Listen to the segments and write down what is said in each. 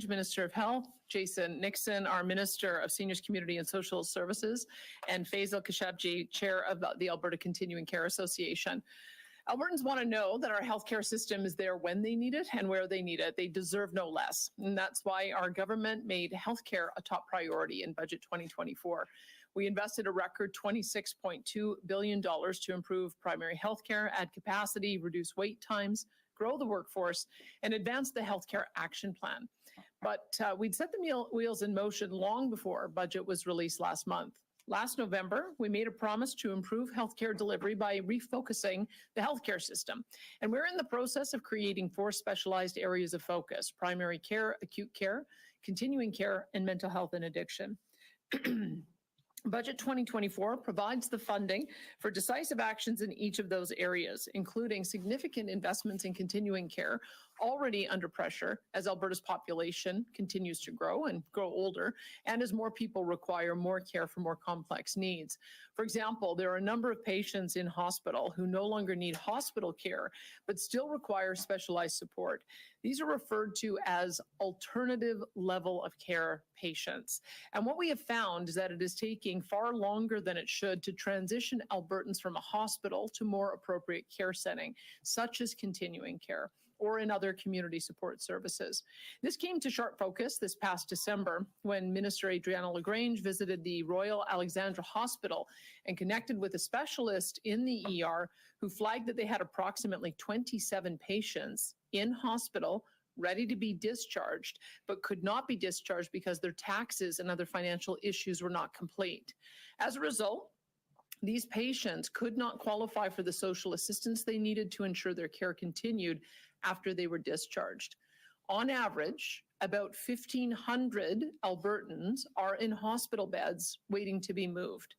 LaGrange, Minister of Health, Jason Nixon, our Minister of Seniors, Community and Social Services, and Faisal Khashoggi, Chair of the Alberta Continuing Care Association. Albertans want to know that our healthcare system is there when they need it and where they need it. They deserve no less. And that's why our government made healthcare a top priority in Budget 2024. We invested a record $26.2 billion to improve primary healthcare, add capacity, reduce wait times, grow the workforce, and advance the healthcare action plan. But we'd set the wheels in motion long before budget was released last month. Last November, we made a promise to improve healthcare delivery by refocusing the healthcare system. And we're in the process of creating 4 specialized areas of focus: primary care, acute care, continuing care, and mental health and addiction. Budget 2024 provides the funding for decisive actions in each of those areas, including significant investments in continuing care, already under pressure as Alberta's population continues to grow and grow older, and as more people require more care for more complex needs. For example, there are a number of patients in hospital who no longer need hospital care, but still require specialized support. These are referred to as alternative level of care patients. And what we have found is that it is taking far longer than it should to transition Albertans from a hospital to more appropriate care setting, such as continuing care or in other community support services. This came to sharp focus this past December when Minister Adriana LaGrange visited the Royal Alexandra Hospital and connected with a specialist in the ER who flagged that they had approximately 27 patients in hospital ready to be discharged, but could not be discharged because their taxes and other financial issues were not complete. As a result, these patients could not qualify for the social assistance they needed to ensure their care continued after they were discharged. On average, about 1,500 Albertans are in hospital beds waiting to be moved.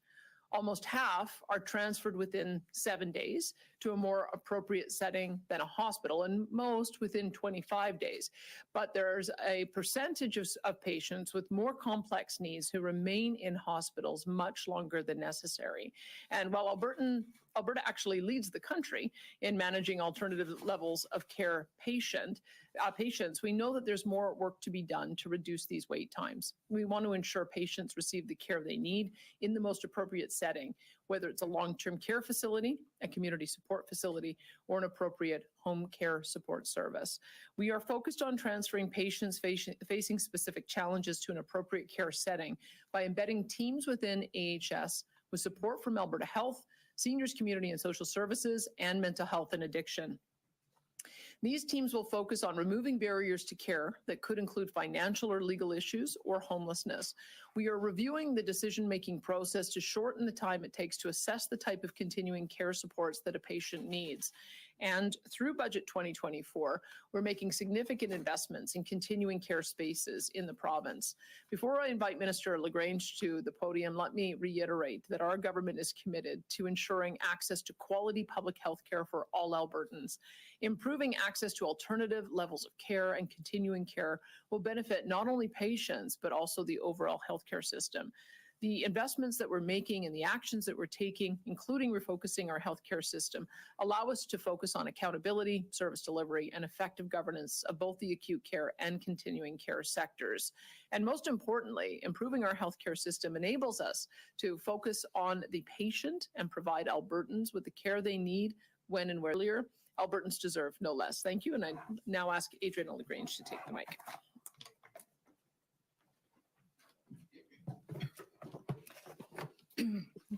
Almost half are transferred within 7 days to a more appropriate setting than a hospital, and most within 25 days. But there's a percentage of patients with more complex needs who remain in hospitals much longer than necessary. And while Alberta actually leads the country in managing alternative levels of care patients, we know that there's more work to be done to reduce these wait times. We want to ensure patients receive the care they need in the most appropriate setting, whether it's a long-term care facility, a community support facility, or an appropriate home care support service. We are focused on transferring patients facing specific challenges to an appropriate care setting by embedding teams within AHS with support from Alberta Health, Seniors, Community and Social Services, and Mental Health and Addiction. These teams will focus on removing barriers to care that could include financial or legal issues or homelessness. We are reviewing the decision-making process to shorten the time it takes to assess the type of continuing care supports that a patient needs. And through Budget 2024, we're making significant investments in continuing care spaces in the province. Before I invite Minister LaGrange to the podium, let me reiterate that our government is committed to ensuring access to quality public health care for all Albertans. Improving access to alternative levels of care and continuing care will benefit not only patients, but also the overall healthcare system. The investments that we're making and the actions that we're taking, including refocusing our healthcare system, allow us to focus on accountability, service delivery, and effective governance of both the acute care and continuing care sectors. And most importantly, improving our healthcare system enables us to focus on the patient and provide Albertans with the care they need when and where earlier. Albertans deserve no less. Thank you. And I now ask Adriana LaGrange to take the mic.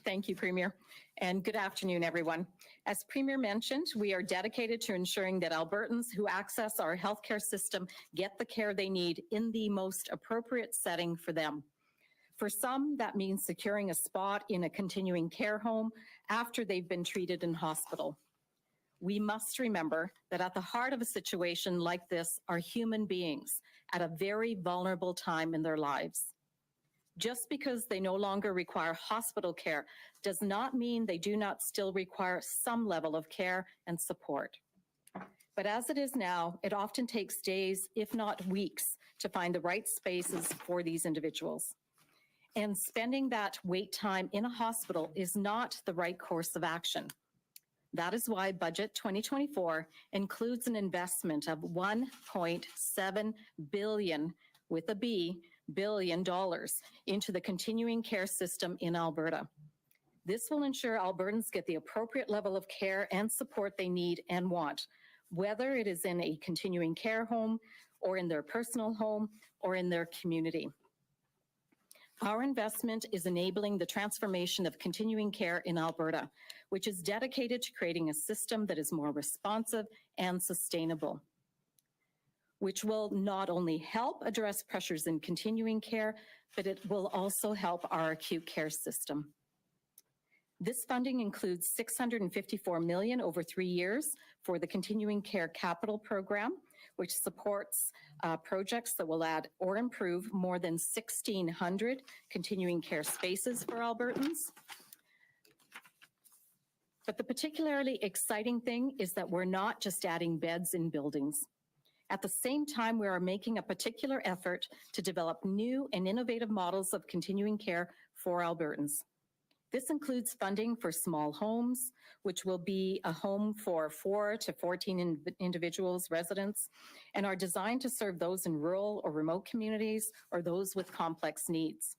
Thank you, Premier, and good afternoon, everyone. As Premier mentioned, we are dedicated to ensuring that Albertans who access our healthcare system get the care they need in the most appropriate setting for them. For some, that means securing a spot in a continuing care home after they've been treated in hospital. We must remember that at the heart of a situation like this are human beings at a very vulnerable time in their lives. Just because they no longer require hospital care does not mean they do not still require some level of care and support. But as it is now, it often takes days, if not weeks, to find the right spaces for these individuals. And spending that wait time in a hospital is not the right course of action. That is why Budget 2024 includes an investment of $1.7 billion with a B, billion dollars into the continuing care system in Alberta. This will ensure Albertans get the appropriate level of care and support they need and want, whether it is in a continuing care home or in their personal home or in their community. Our investment is enabling the transformation of continuing care in Alberta, which is dedicated to creating a system that is more responsive and sustainable, which will not only help address pressures in continuing care, but it will also help our acute care system. This funding includes $654 million over 3 years for the Continuing Care Capital Program, which supports projects that will add or improve more than 1,600 continuing care spaces for Albertans. But the particularly exciting thing is that we're not just adding beds in buildings. At the same time, we are making a particular effort to develop new and innovative models of continuing care for Albertans. This includes funding for small homes, which will be a home for 4 to 14 individuals, residents, and are designed to serve those in rural or remote communities or those with complex needs.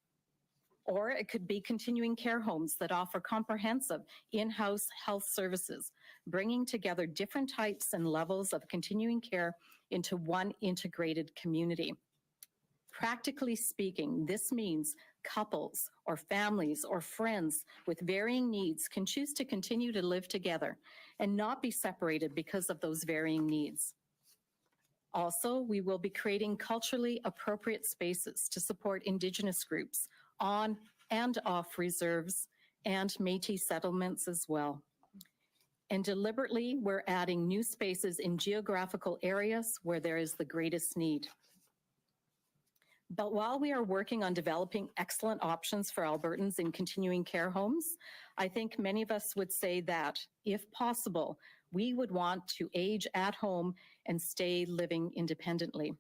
Or it could be continuing care homes that offer comprehensive in-house health services, bringing together different types and levels of continuing care into one integrated community. Practically speaking, this means couples or families or friends with varying needs can choose to continue to live together and not be separated because of those varying needs. Also, we will be creating culturally appropriate spaces to support Indigenous groups on and off reserves and Métis settlements as well. And deliberately, we're adding new spaces in geographical areas where there is the greatest need. But while we are working on developing excellent options for Albertans in continuing care homes, I think many of us would say that, if possible, we would want to age at home and stay living independently.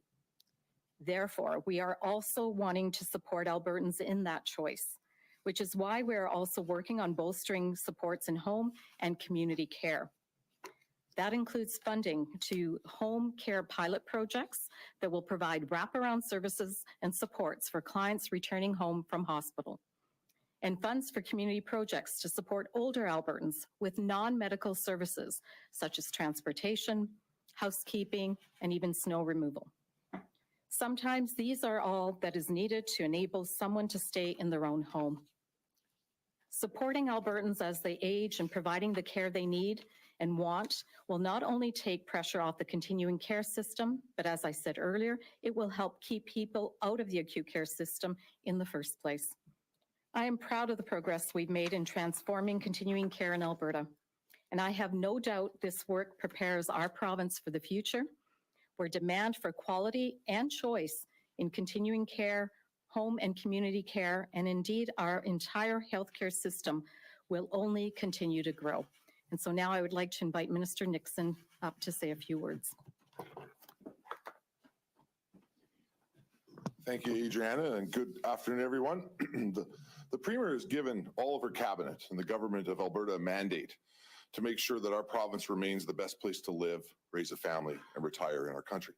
Therefore, we are also wanting to support Albertans in that choice, which is why we are also working on bolstering supports in home and community care. That includes funding to home care pilot projects that will provide wraparound services and supports for clients returning home from hospital, and funds for community projects to support older Albertans with non-medical services such as transportation, housekeeping, and even snow removal. Sometimes these are all that is needed to enable someone to stay in their own home. Supporting Albertans as they age and providing the care they need and want will not only take pressure off the continuing care system, but as I said earlier, it will help keep people out of the acute care system in the first place. I am proud of the progress we've made in transforming continuing care in Alberta, and I have no doubt this work prepares our province for the future, where demand for quality and choice in continuing care, home and community care, and indeed our entire healthcare system will only continue to grow. And so now I would like to invite Minister Nixon up to say a few words. Thank you, Adriana, and good afternoon, everyone. The Premier has given all of her cabinet and the government of Alberta a mandate to make sure that our province remains the best place to live, raise a family, and retire in our country.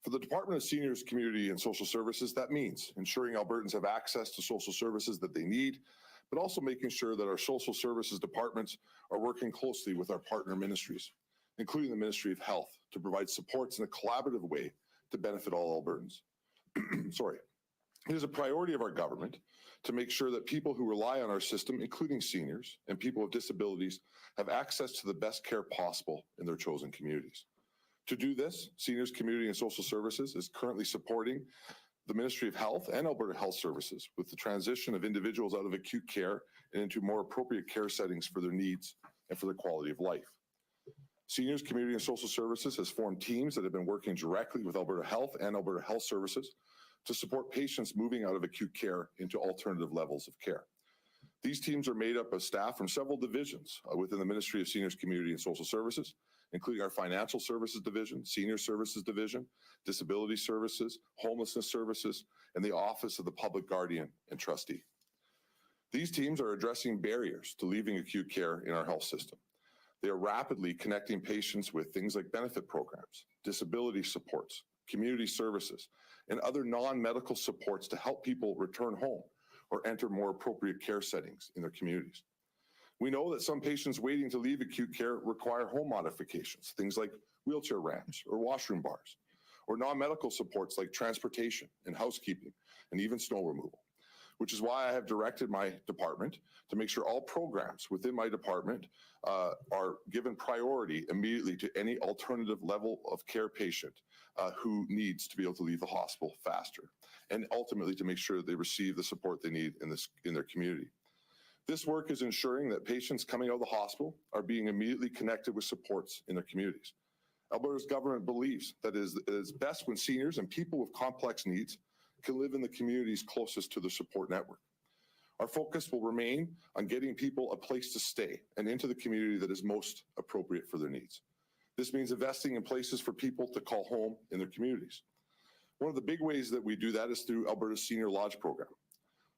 For the Department of Seniors, Community and Social Services, that means ensuring Albertans have access to social services that they need, but also making sure that our social services departments are working closely with our partner ministries, including the Ministry of Health, to provide supports in a collaborative way to benefit all Albertans. Sorry. It is a priority of our government to make sure that people who rely on our system, including seniors and people with disabilities, have access to the best care possible in their chosen communities. To do this, Seniors, Community and Social Services is currently supporting the Ministry of Health and Alberta Health Services with the transition of individuals out of acute care and into more appropriate care settings for their needs and for their quality of life. Seniors, Community and Social Services has formed teams that have been working directly with Alberta Health and Alberta Health Services to support patients moving out of acute care into alternative levels of care. These teams are made up of staff from several divisions within the Ministry of Seniors, Community and Social Services, including our Financial Services Division, Senior Services Division, Disability Services, Homelessness Services, and the Office of the Public Guardian and Trustee. These teams are addressing barriers to leaving acute care in our health system. They are rapidly connecting patients with things like benefit programs, disability supports, community services, and other non-medical supports to help people return home or enter more appropriate care settings in their communities. We know that some patients waiting to leave acute care require home modifications, things like wheelchair ramps or washroom bars, or non-medical supports like transportation and housekeeping, and even snow removal, which is why I have directed my department to make sure all programs within my department are given priority immediately to any alternative level of care patient who needs to be able to leave the hospital faster, and ultimately to make sure they receive the support they need in their community. This work is ensuring that patients coming out of the hospital are being immediately connected with supports in their communities. Alberta's government believes that it is best when seniors and people with complex needs can live in the communities closest to the support network. Our focus will remain on getting people a place to stay and into the community that is most appropriate for their needs. This means investing in places for people to call home in their communities. One of the big ways that we do that is through Alberta's Senior Lodge Program.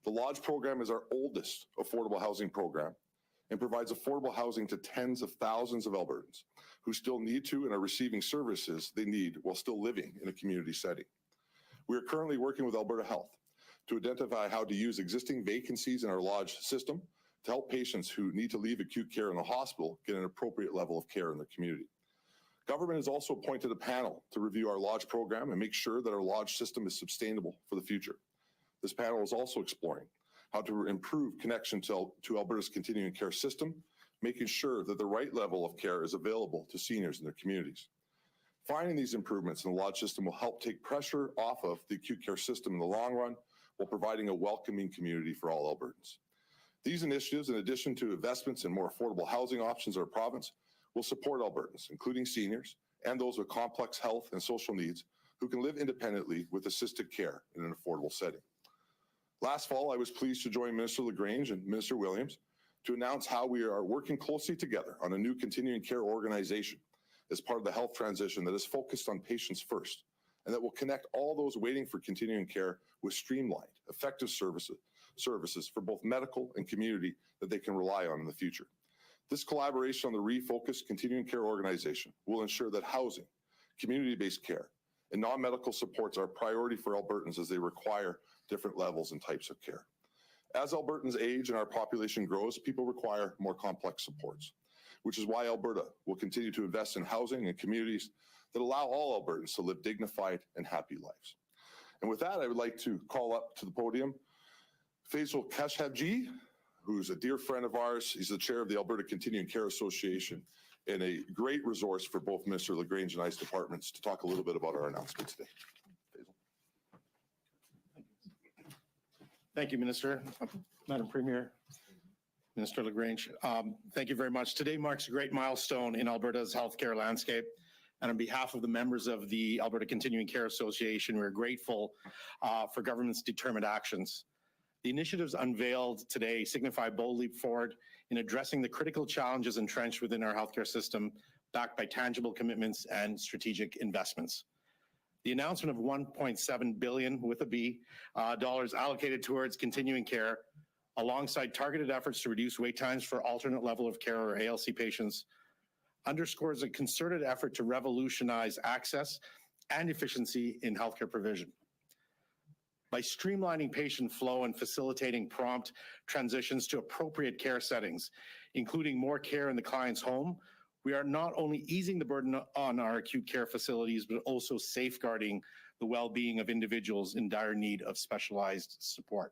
The Lodge Program is our oldest affordable housing program and provides affordable housing to tens of thousands of Albertans who still need to and are receiving services they need while still living in a community setting. We are currently working with Alberta Health to identify how to use existing vacancies in our lodge system to help patients who need to leave acute care in the hospital get an appropriate level of care in their community. Government has also appointed a panel to review our lodge program and make sure that our lodge system is sustainable for the future. This panel is also exploring how to improve connection to Alberta's continuing care system, making sure that the right level of care is available to seniors in their communities. Finding these improvements in the lodge system will help take pressure off of the acute care system in the long run while providing a welcoming community for all Albertans. These initiatives, in addition to investments in more affordable housing options in our province, will support Albertans, including seniors and those with complex health and social needs who can live independently with assisted care in an affordable setting. Last fall, I was pleased to join Minister LaGrange and Minister Williams to announce how we are working closely together on a new continuing care organization as part of the health transition that is focused on patients first and that will connect all those waiting for continuing care with streamlined, effective services for both medical and community that they can rely on in the future. This collaboration on the refocused continuing care organization will ensure that housing, community-based care, and non-medical supports are a priority for Albertans as they require different levels and types of care. As Albertans age and our population grows, people require more complex supports, which is why Alberta will continue to invest in housing and communities that allow all Albertans to live dignified and happy lives. And with that, I would like to call up to the podium Faisal Khashoggi, who's a dear friend of ours. He's the chair of the Alberta Continuing Care Association and a great resource for both Minister LaGrange and I's departments to talk a little bit about our announcement today. Thank you, Minister. Madam Premier, Minister LaGrange, thank you very much. Today marks a great milestone in Alberta's healthcare landscape. And on behalf of the members of the Alberta Continuing Care Association, we're grateful for government's determined actions. The initiatives unveiled today signify a bold leap forward in addressing the critical challenges entrenched within our healthcare system, backed by tangible commitments and strategic investments. The announcement of $1.7 billion with a B dollars allocated towards continuing care, alongside targeted efforts to reduce wait times for alternate level of care or ALC patients, underscores a concerted effort to revolutionize access and efficiency in healthcare provision. By streamlining patient flow and facilitating prompt transitions to appropriate care settings, including more care in the client's home, we are not only easing the burden on our acute care facilities, but also safeguarding the well-being of individuals in dire need of specialized support.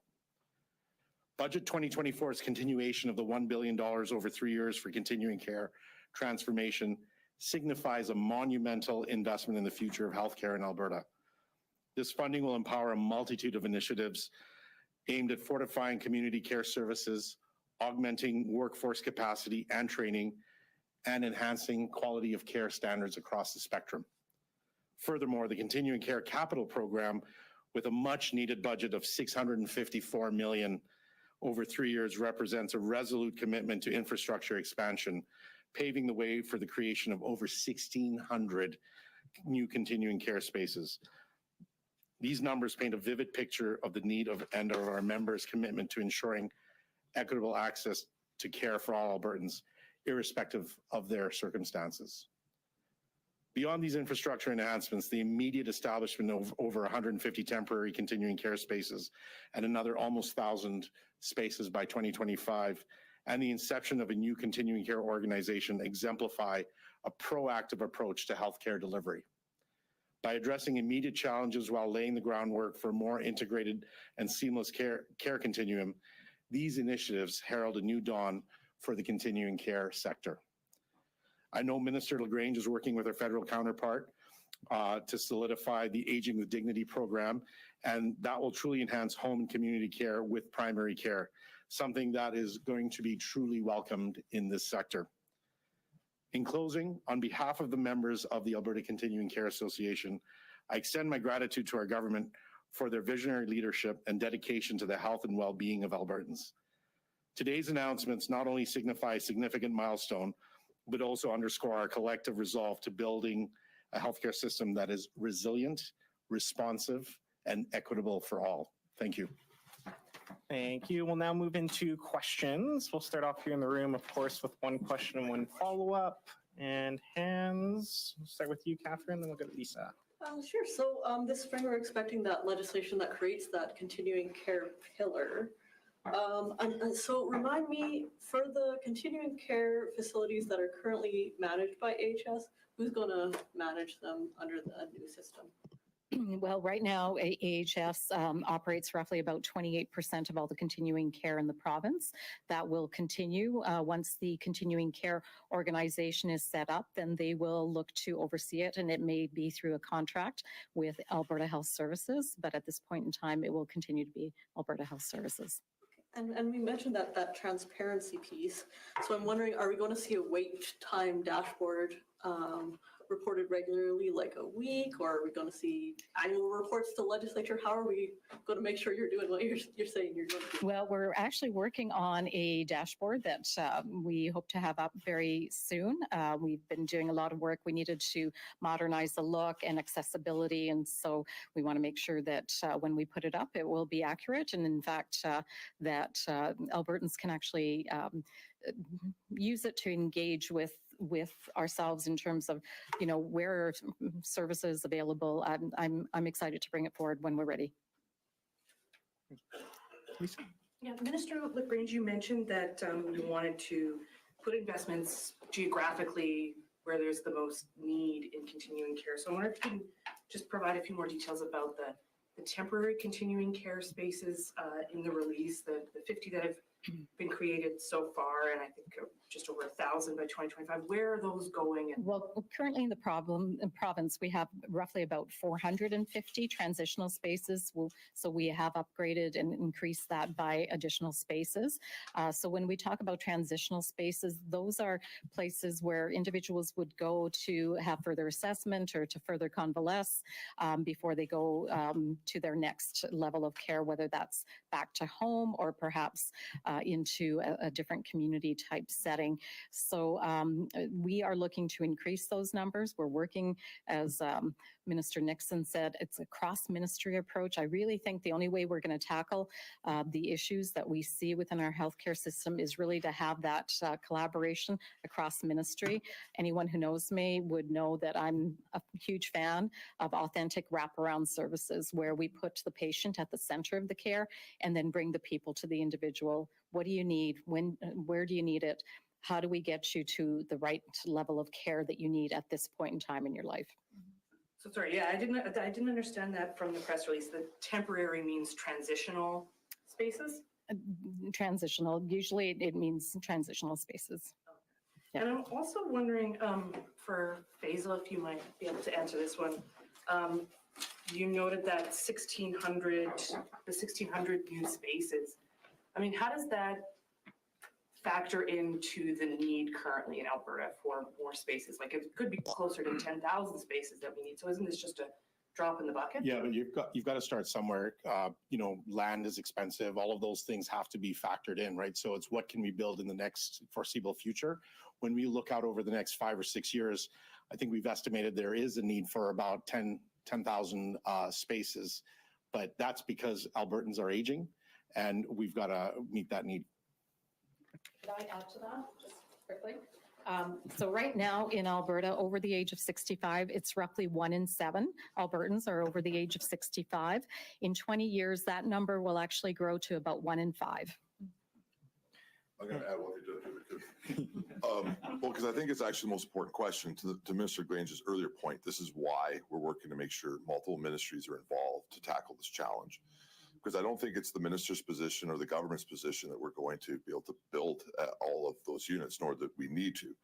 Budget 2024's continuation of the $1 billion over 3 years for continuing care transformation signifies a monumental investment in the future of healthcare in Alberta. This funding will empower a multitude of initiatives aimed at fortifying community care services, augmenting workforce capacity and training, and enhancing quality of care standards across the spectrum. Furthermore, the Continuing Care Capital Program, with a much-needed budget of $654 million over 3 years, represents a resolute commitment to infrastructure expansion, paving the way for the creation of over 1,600 new continuing care spaces. These numbers paint a vivid picture of the need of and of our members' commitment to ensuring equitable access to care for all Albertans, irrespective of their circumstances. Beyond these infrastructure enhancements, the immediate establishment of over 150 temporary continuing care spaces and another almost 1,000 spaces by 2025, and the inception of a new continuing care organization exemplify a proactive approach to healthcare delivery. By addressing immediate challenges while laying the groundwork for a more integrated and seamless care continuum, these initiatives herald a new dawn for the continuing care sector. I know Minister LaGrange is working with her federal counterpart to solidify the Aging with Dignity program, and that will truly enhance home and community care with primary care, something that is going to be truly welcomed in this sector. In closing, on behalf of the members of the Alberta Continuing Care Association, I extend my gratitude to our government for their visionary leadership and dedication to the health and well-being of Albertans. Today's announcements not only signify a significant milestone, but also underscore our collective resolve to building a healthcare system that is resilient, responsive, and equitable for all. Thank you. Thank you. We'll now move into questions. We'll start off here in the room, of course, with one question and one follow-up. And hands, we'll start with you, Catherine, then we'll go to Lisa. Sure. So this spring, we're expecting that legislation that creates that continuing care pillar. And so remind me, for the continuing care facilities that are currently managed by AHS, who's going to manage them under the new system? Well, right now, AHS operates roughly about 28% of all the continuing care in the province. That will continue. Once the continuing care organization is set up, then they will look to oversee it, and it may be through a contract with Alberta Health Services, but at this point in time, it will continue to be Alberta Health Services. And we mentioned that transparency piece. So I'm wondering, are we going to see a wait time dashboard reported regularly, like a week, or are we going to see annual reports to legislature? How are we going to make sure you're doing what you're saying you're doing? Well, we're actually working on a dashboard that we hope to have up very soon. We've been doing a lot of work. We needed to modernize the look and accessibility, and so we want to make sure that when we put it up, it will be accurate, and in fact, that Albertans can actually use it to engage with ourselves in terms of, you know, where are services available. I'm excited to bring it forward when we're ready. Lisa? Yeah, Minister LaGrange, you mentioned that you wanted to put investments geographically where there's the most need in continuing care. So I wonder if you can just provide a few more details about the temporary continuing care spaces in the release, the 50 that have been created so far, and I think just over 1,000 by 2025. Where are those going? Well, currently in the province, we have roughly about 450 transitional spaces. So we have upgraded and increased that by additional spaces. So when we talk about transitional spaces, those are places where individuals would go to have further assessment or to further convalesce before they go to their next level of care, whether that's back to home or perhaps into a different community type setting. So we are looking to increase those numbers. We're working, as Minister Nixon said, it's a cross-ministry approach. I really think the only way we're going to tackle the issues that we see within our healthcare system is really to have that collaboration across ministry. Anyone who knows me would know that I'm a huge fan of authentic wraparound services where we put the patient at the center of the care and then bring the people to the individual. What do you need? Where do you need it? How do we get you to the right level of care that you need at this point in time in your life? So sorry, yeah, I didn't understand that from the press release. The temporary means transitional spaces? Transitional, usually it means transitional spaces. And I'm also wondering, for Faisal, if you might be able to answer this one. You noted that 1,600 new spaces. I mean, how does that factor into the need currently in Alberta for more spaces? Like it could be closer to 10,000 spaces that we need. So isn't this just a drop in the bucket? Yeah, but you've got to start somewhere. You know, land is expensive. All of those things have to be factored in, right? So it's what can we build in the next foreseeable future. When we look out over the next 5 or 6 years, I think we've estimated there is a need for about 10,000 spaces, but that's because Albertans are aging and we've got to meet that need. Could I add to that just quickly? So right now in Alberta, over the age of 65, it's roughly 1 in 7 Albertans are over the age of 65. In 20 years, that number will actually grow to about 1 in 5. I'm going to add one thing to it. Well, because I think it's actually the most important question to Minister Grange's earlier point. This is why we're working to make sure multiple ministries are involved to tackle this challenge. Because I don't think it's the minister's position or the government's position that we're going to be able to build all of those units, nor that we need to.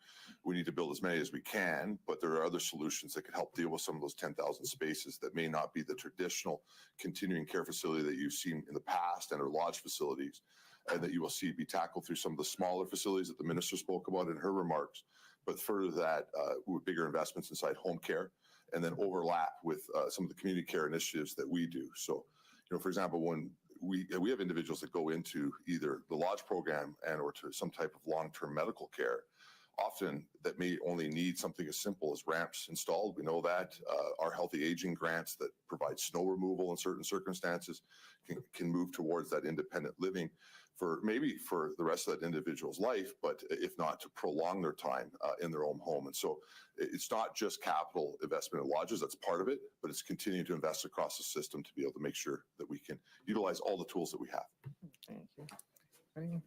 We need to build as many as we can, but there are other solutions that could help deal with some of those 10,000 spaces that may not be the traditional continuing care facility that you've seen in the past and our lodge facilities, and that you will see be tackled through some of the smaller facilities that the minister spoke about in her remarks, but further that with bigger investments inside home care, and then overlap with some of the community care initiatives that we do. So, for example, when we have individuals that go into either the lodge program and or to some type of long-term medical care, often that may only need something as simple as ramps installed. We know that our healthy aging grants that provide snow removal in certain circumstances can move towards that independent living for maybe for the rest of that individual's life, but if not to prolong their time in their own home. And so it's not just capital investment in lodges, that's part of it, but it's continuing to invest across the system to be able to make sure that we can utilize all the tools that we have. Thank you. Ready?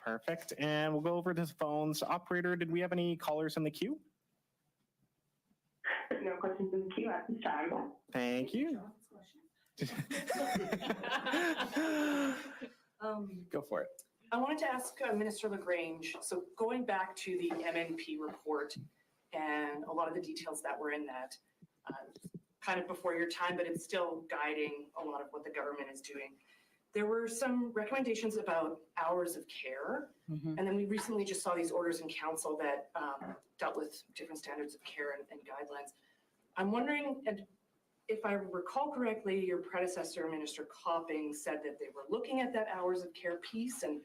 Perfect. And we'll go over to the phones. Operator, did we have any callers in the queue? No questions in the queue at this time. Thank you. Go for it. I wanted to ask Minister LaGrange, so going back to the MNP report and a lot of the details that were in that, kind of before your time, but it's still guiding a lot of what the government is doing. There were some recommendations about hours of care, and then we recently just saw these orders in council that dealt with different standards of care and guidelines. I'm wondering, and if I recall correctly, your predecessor, Minister Copping, said that they were looking at that hours of care piece and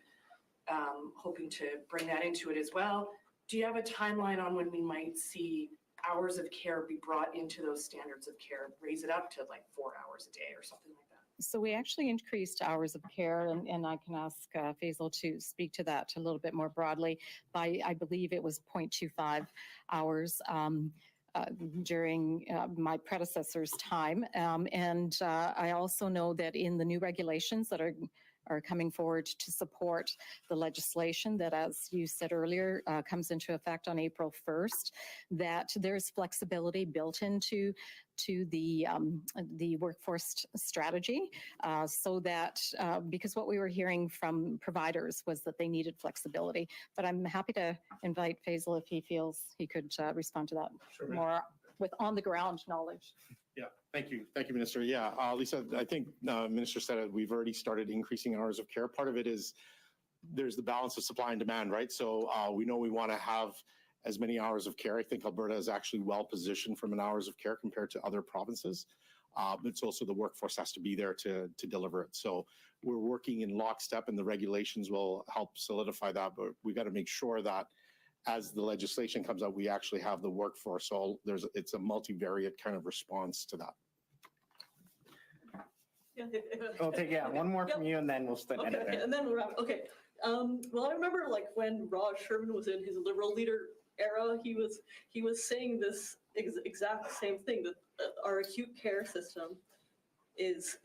hoping to bring that into it as well. Do you have a timeline on when we might see hours of care be brought into those standards of care, raise it up to like 4 hours a day or something like that? So we actually increased hours of care, and I can ask Faisal to speak to that a little bit more broadly by, I believe it was 0.25 hours during my predecessor's time. And I also know that in the new regulations that are coming forward to support the legislation that, as you said earlier, comes into effect on April 1st, that there's flexibility built into the workforce strategy, so that because what we were hearing from providers was that they needed flexibility. But I'm happy to invite Faisal if he feels he could respond to that more with on the ground knowledge. Yeah, thank you, Minister. Yeah, Lisa, I think Minister said it. We've already started increasing hours of care. Part of it is there's the balance of supply and demand, right? So we know we want to have as many hours of care. I think Alberta is actually well positioned from an hours of care compared to other provinces. But it's also the workforce has to be there to deliver it. So we're working in lockstep, and the regulations will help solidify that. But we got to make sure that as the legislation comes out, we actually have the workforce. So it's a multivariate kind of response to that. Yeah. We'll take one more from you, and then we'll split it. Okay, and then we'll wrap. Okay. Well, I remember like when Raj Sherman was in his Liberal leader era, he was saying this exact same thing, that our acute care system is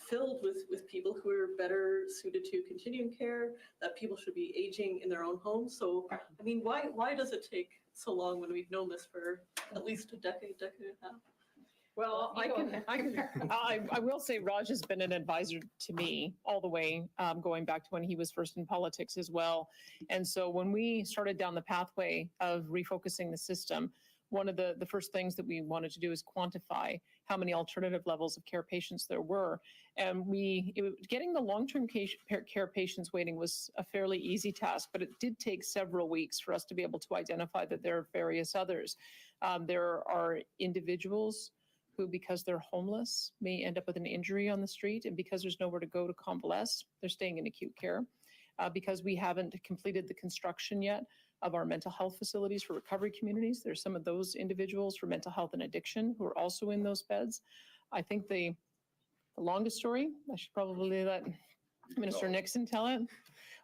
filled with people who are better suited to continuing care, that people should be aging in their own homes. So, I mean, why does it take so long when we've known this for at least a decade and a half? Well, I will say Raj has been an advisor to me all the way, going back to when he was first in politics as well. And so when we started down the pathway of refocusing the system, one of the first things that we wanted to do is quantify how many alternative levels of care patients there were. And getting the long-term care patients waiting was a fairly easy task, but it did take several weeks for us to be able to identify that there are various others. There are individuals who, because they're homeless, may end up with an injury on the street, and because there's nowhere to go to convalesce, they're staying in acute care. Because we haven't completed the construction yet of our mental health facilities for recovery communities, there's some of those individuals for mental health and addiction who are also in those beds. I think the longest story, I should probably let Minister Nixon tell it,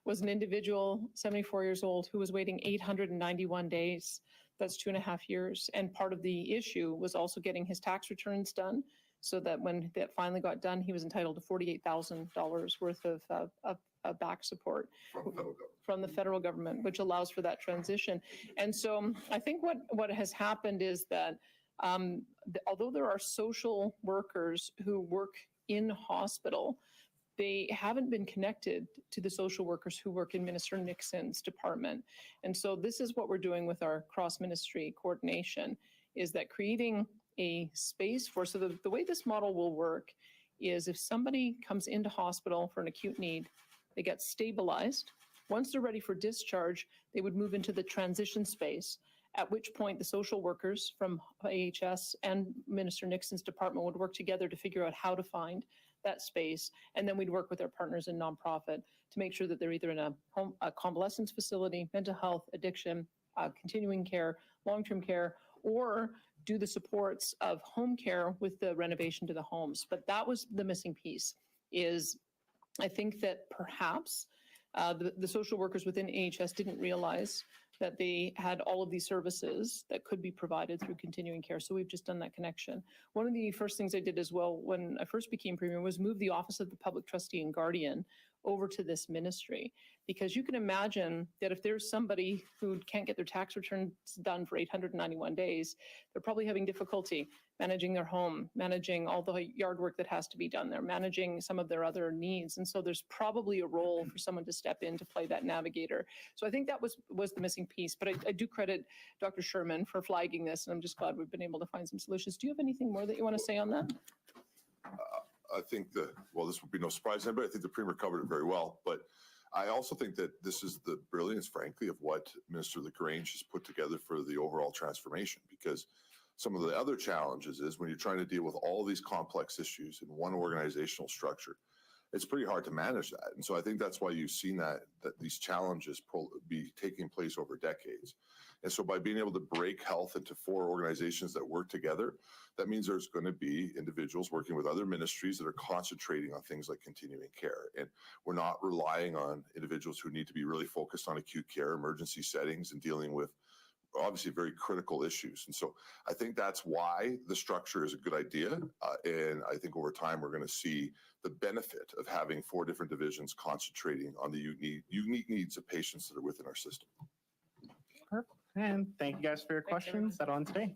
was an individual, 74 years old, who was waiting 891 days. That's 2.5 years. And part of the issue was also getting his tax returns done, so that when that finally got done, he was entitled to $48,000 worth of back support from the federal government, which allows for that transition. And so I think what has happened is that although there are social workers who work in hospital, they haven't been connected to the social workers who work in Minister Nixon's department. And so this is what we're doing with our cross-ministry coordination, is that creating a space for, so the way this model will work is if somebody comes into hospital for an acute need, they get stabilized. Once they're ready for discharge, they would move into the transition space, at which point the social workers from AHS and Minister Nixon's department would work together to figure out how to find that space. And then we'd work with our partners in nonprofit to make sure that they're either in a convalescence facility, mental health, addiction, continuing care, long-term care, or do the supports of home care with the renovation to the homes. But that was the missing piece, is I think that perhaps the social workers within AHS didn't realize that they had all of these services that could be provided through continuing care. So we've just done that connection. One of the first things I did as well when I first became Premier was move the Office of the Public Trustee and Guardian over to this ministry. Because you can imagine that if there's somebody who can't get their tax returns done for 891 days, they're probably having difficulty managing their home, managing all the yard work that has to be done there, managing some of their other needs. And so there's probably a role for someone to step in to play that navigator. So I think that was the missing piece. But I do credit Dr. Sherman for flagging this, and I'm just glad we've been able to find some solutions. Do you have anything more that you want to say on that? I think well, this would be no surprise to anybody. I think the Premier covered it very well. But I also think that this is the brilliance, frankly, of what Minister LaGrange has put together for the overall transformation. Because some of the other challenges is when you're trying to deal with all these complex issues in one organizational structure, it's pretty hard to manage that. And so I think that's why you've seen that these challenges be taking place over decades. And so by being able to break health into 4 organizations that work together, that means there's going to be individuals working with other ministries that are concentrating on things like continuing care. And we're not relying on individuals who need to be really focused on acute care, emergency settings, and dealing with obviously very critical issues. And so I think that's why the structure is a good idea. And I think over time, we're going to see the benefit of having 4 different divisions concentrating on the unique needs of patients that are within our system. Perfect. And thank you guys for your questions. That on today.